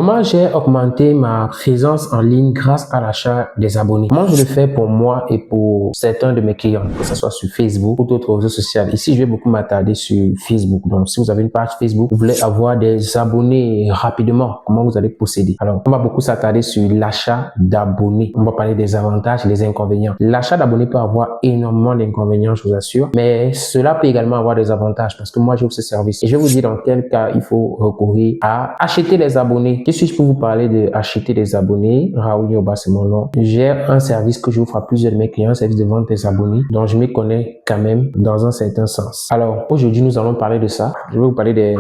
Comment j'ai augmenté ma présence en ligne grâce à l'achat des abonnés? Comment je le fais pour moi et pour certains de mes clients, que ce soit sur Facebook ou d'autres réseaux sociaux? Ici, je vais beaucoup m'attarder sur Facebook. Donc, si vous avez une page Facebook, vous voulez avoir des abonnés rapidement, comment vous allez procéder? Alors, on va beaucoup s'attarder sur l'achat d'abonnés. On va parler des avantages et des inconvénients. L'achat d'abonnés peut avoir énormément d'inconvénients, je vous assure, mais cela peut également avoir des avantages parce que moi, j'offre ce service. Et je vais vous dire dans quel cas il faut recourir à acheter des abonnés. Que suis-je pour vous parler de acheter des abonnés? Raoul Yoba, c'est mon nom. J'ai un service que j'offre à plusieurs de mes clients, un service de vente des abonnés, dont je me connais quand même dans un certain sens. Alors, aujourd'hui, nous allons parler de ça. Je vais vous parler des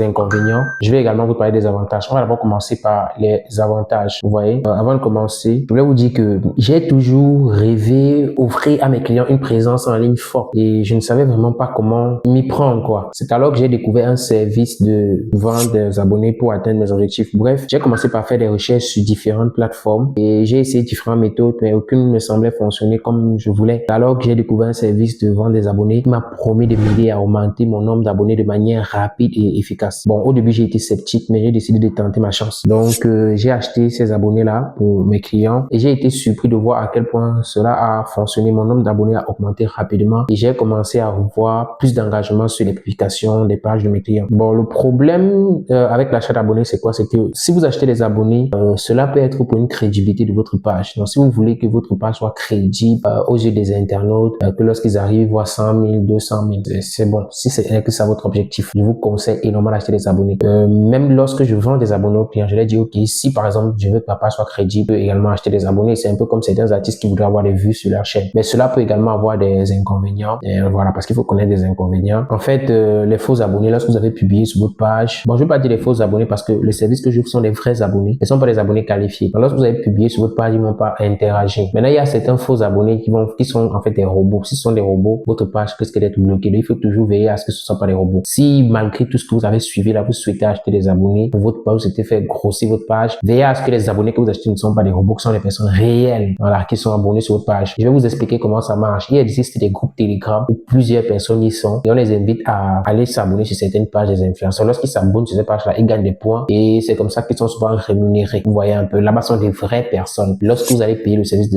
inconvénients. Je vais également vous parler des avantages. On va d'abord commencer par les avantages. Vous voyez, avant de commencer, je voulais vous dire que j'ai toujours rêvé offrir à mes clients une présence en ligne forte et je ne savais vraiment pas comment m'y prendre, quoi. C'est alors que j'ai découvert un service de vente des abonnés pour atteindre mes objectifs. Bref, j'ai commencé par faire des recherches sur différentes plateformes et j'ai essayé différentes méthodes, mais aucune ne me semblait fonctionner comme je voulais. Alors que j'ai découvert un service de vente des abonnés qui m'a promis de m'aider à augmenter mon nombre d'abonnés de manière rapide et efficace. Bon, au début, j'ai été sceptique, mais j'ai décidé de tenter ma chance. Donc, j'ai acheté ces abonnés-là pour mes clients et j'ai été surpris de voir à quel point cela a fonctionné. Mon nombre d'abonnés a augmenté rapidement et j'ai commencé à voir plus d'engagement sur les publications des pages de mes clients. Bon, le problème avec l'achat d'abonnés, c'est quoi? C'est que si vous achetez des abonnés, cela peut être pour une crédibilité de votre page. Donc, si vous voulez que votre page soit crédible aux yeux des internautes, que lorsqu'ils arrivent, voient 100 000, 200 000, c'est bon. Si c'est que ça votre objectif, je vous conseille énormément d'acheter des abonnés. Même lorsque je vends des abonnés aux clients, je leur dis, ok, si par exemple, je veux que ma page soit crédible, je peux également acheter des abonnés. C'est un peu comme certains artistes qui voudraient avoir des vues sur leur chaîne. Mais cela peut également avoir des inconvénients. Voilà, parce qu'il faut connaître des inconvénients. En fait, les faux abonnés, lorsque vous avez publié sur votre page, bon, je ne vais pas dire les faux abonnés parce que les services que j'offre sont des vrais abonnés. Ils ne sont pas des abonnés qualifiés. Donc, lorsque vous avez publié sur votre page, ils ne vont pas interagir. Maintenant, il y a certains faux abonnés qui sont en fait des robots. Si ce sont des robots, votre page risque d'être bloquée. Donc, il faut toujours veiller à ce que ce ne soit pas des robots. Si malgré tout ce que vous avez suivi là, vous souhaitez acheter des abonnés pour votre page, vous souhaitez faire grossir votre page, veillez à ce que les abonnés que vous achetez ne sont pas des robots, qui sont des personnes réelles, voilà, qui sont abonnés sur votre page. Je vais vous expliquer comment ça marche. Il existe des groupes Telegram où plusieurs personnes y sont et on les invite à aller s'abonner sur certaines pages des influenceurs. Lorsqu'ils s'abonnent sur ces pages-là, ils gagnent des points et c'est comme ça qu'ils sont souvent rémunérés. Vous voyez un peu, là-bas sont des vraies personnes. Lorsque vous allez payer le service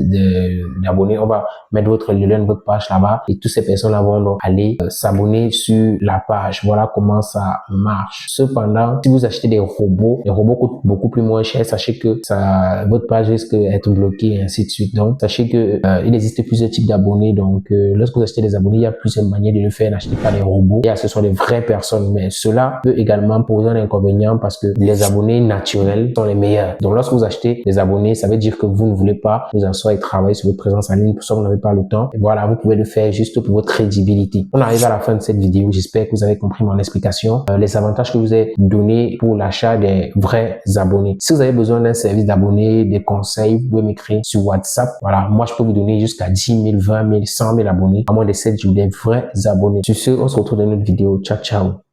d'abonnés, on va mettre le lien de votre page là-bas et toutes ces personnes-là vont donc aller s'abonner sur la page. Voilà comment ça marche. Cependant, si vous achetez des robots, les robots coûtent beaucoup plus moins cher. Sachez que votre page risque d'être bloquée et ainsi de suite. Donc, sachez que il existe plusieurs types d'abonnés. Donc, lorsque vous achetez des abonnés, il y a plusieurs manières de le faire. N'achetez pas des robots. Et ce sont des vraies personnes. Mais cela peut également poser un inconvénient parce que les abonnés naturels sont les meilleurs. Donc, lorsque vous achetez des abonnés, ça veut dire que vous ne voulez pas vous asseoir et travailler sur votre présence en ligne. Pour ça, vous n'avez pas le temps. Et voilà, vous pouvez le faire juste pour votre crédibilité. On arrive à la fin de cette vidéo. J'espère que vous avez compris mon explication. Les avantages que vous avez donné pour l'achat des vrais abonnés. Si vous avez besoin d'un service d'abonnés, des conseils, vous pouvez m'écrire sur WhatsApp. Voilà, moi je peux vous donner jusqu'à 10 000, 20 000, 100 000 abonnés, à moins de 7 jours des vrais abonnés. Sur ce, on se retrouve dans une autre vidéo. Ciao, ciao.